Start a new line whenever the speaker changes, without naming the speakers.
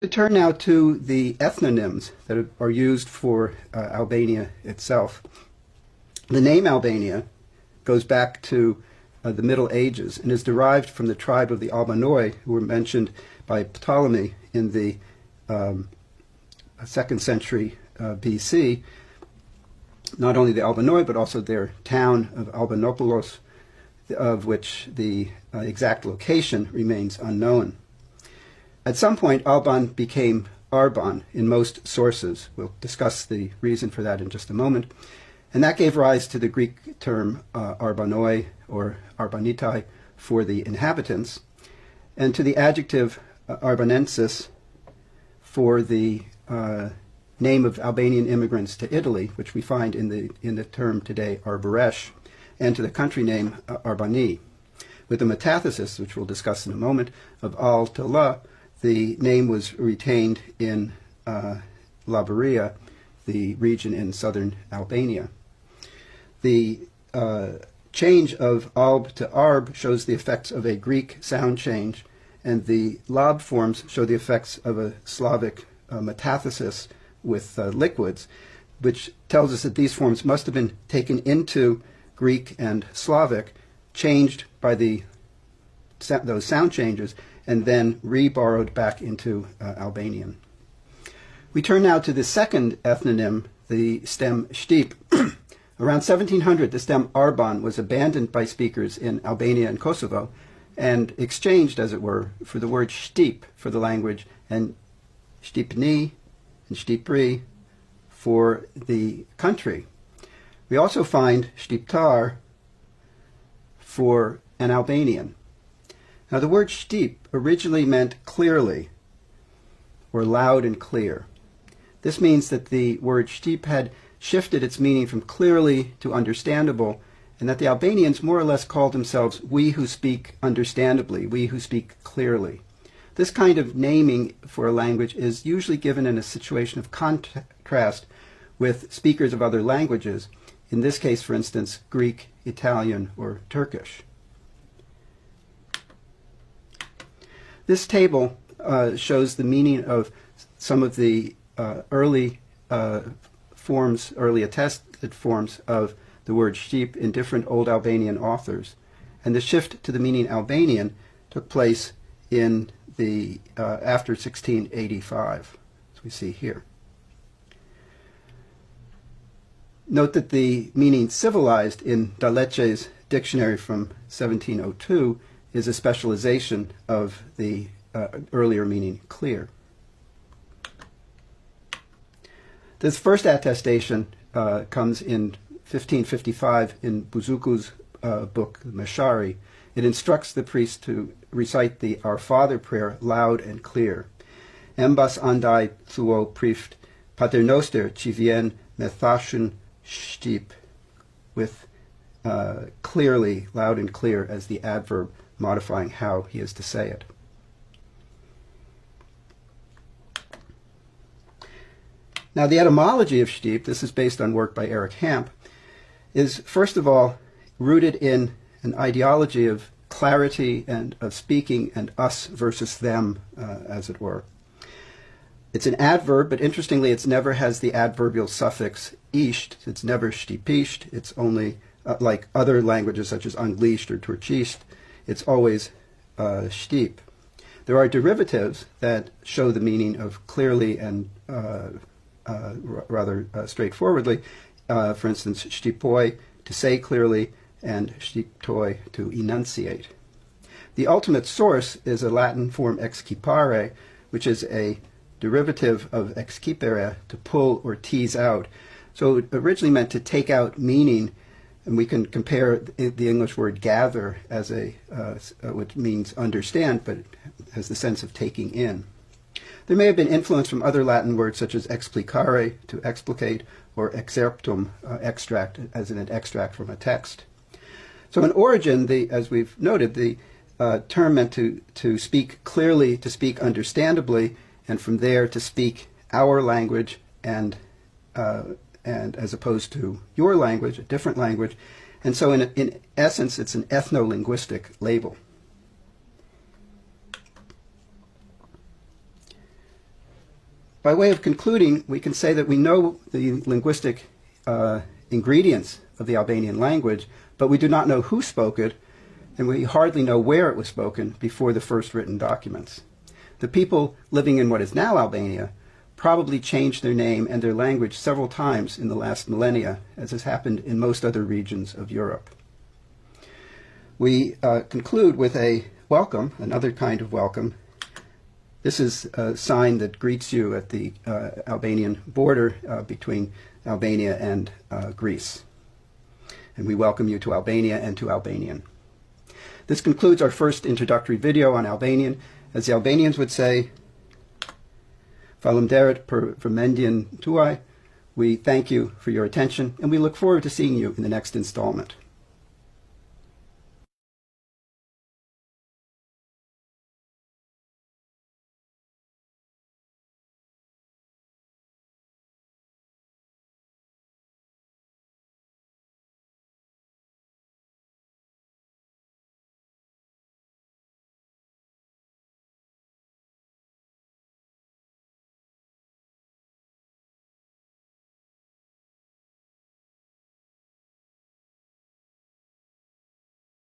To turn now to the ethnonyms that are used for Albania itself. The name Albania goes back to the Middle Ages and is derived from the tribe of the Albanoi, who were mentioned by Ptolemy in the 2nd century BC. Not only the Albanoi, but also their town of Albanopoulos, of which the exact location remains unknown. At some point, Alban became Arban in most sources. We'll discuss the reason for that in just a moment. And that gave rise to the Greek term Arbanoi or Arbanitai for the inhabitants, and to the adjective Arbanensis for the name of Albanian immigrants to Italy, which we find in the term today Arboresh, and to the country name Arbani. With the metathesis, which we'll discuss in a moment, of Al to La, the name was retained in Labaria, the region in southern Albania. The change of Alb to Arb shows the effects of a Greek sound change, and the Lab forms show the effects of a Slavic metathesis with liquids, which tells us that these forms must have been taken into Greek and Slavic, changed by those sound changes, and then re-borrowed back into Albanian. We turn now to the second ethnonym, the stem Shtip. Around 1700, the stem Arban was abandoned by speakers in Albania and Kosovo and exchanged, as it were, for the word Shtip for the language, and Shtipni and Shtipri for the country. We also find Shtiptar for an Albanian. Now, the word Shtip originally meant clearly, or loud and clear. This means that the word Shtip had shifted its meaning from clearly to understandable, and that the Albanians more or less called themselves we who speak understandably, we who speak clearly. This kind of naming for a language is usually given in a situation of contrast with speakers of other languages, in this case, for instance, Greek, Italian, or Turkish. This table shows the meaning of some of the early attested forms of the word Shtip in different Old Albanian authors. And the shift to the meaning Albanian took place in the after 1685, as we see here. Note that the meaning civilized in Daleche's dictionary from 1702 is a specialization of the earlier meaning clear. This first attestation comes in 1555 in Buzuku's book, Mashari. It instructs the priest to recite the Our Father prayer loud and clear. Embas andai thuo prift paternoster ci vien me thashun Shtip, with clearly, loud and clear, as the adverb modifying how he is to say it. Now, the etymology of Shtip, this is based on work by Eric Hamp, is first of all rooted in an ideology of clarity and of speaking and us versus them, as it were. It's an adverb, but interestingly, it never has the adverbial suffix isht. It's never shtipisht. It's only, like other languages such as Anglisht or Turchisht, it's always Shtip. There are derivatives that show the meaning of clearly and rather straightforwardly. For instance, Shtipoi, to say clearly, and Shtiptoi, to enunciate. The ultimate source is a Latin form excipare, which is a derivative of excipere, to pull or tease out. So it originally meant to take out meaning, and we can compare the English word gather as which means understand, but has the sense of taking in. There may have been influence from other Latin words such as explicare, to explicate, or excerptum, extract, as in an extract from a text. So in origin, as we've noted, the term meant to speak clearly, to speak understandably, and from there to speak our language and as opposed to your language, a different language. And so in essence, it's an ethno-linguistic label. By way of concluding, we can say that we know the linguistic ingredients of the Albanian language, but we do not know who spoke it, and we hardly know where it was spoken before the first written documents. The people living in what is now Albania probably changed their name and their language several times in the last millennia, as has happened in most other regions of Europe. We conclude with a welcome, another kind of welcome. This is a sign that greets you at the Albanian border between Albania and Greece. And we welcome you to Albania and to Albanian. This concludes our first introductory video on Albanian. As the Albanians would say, Faleminderit për vëmendjen tuaj. We thank you for your attention, and we look forward to seeing you in the next installment.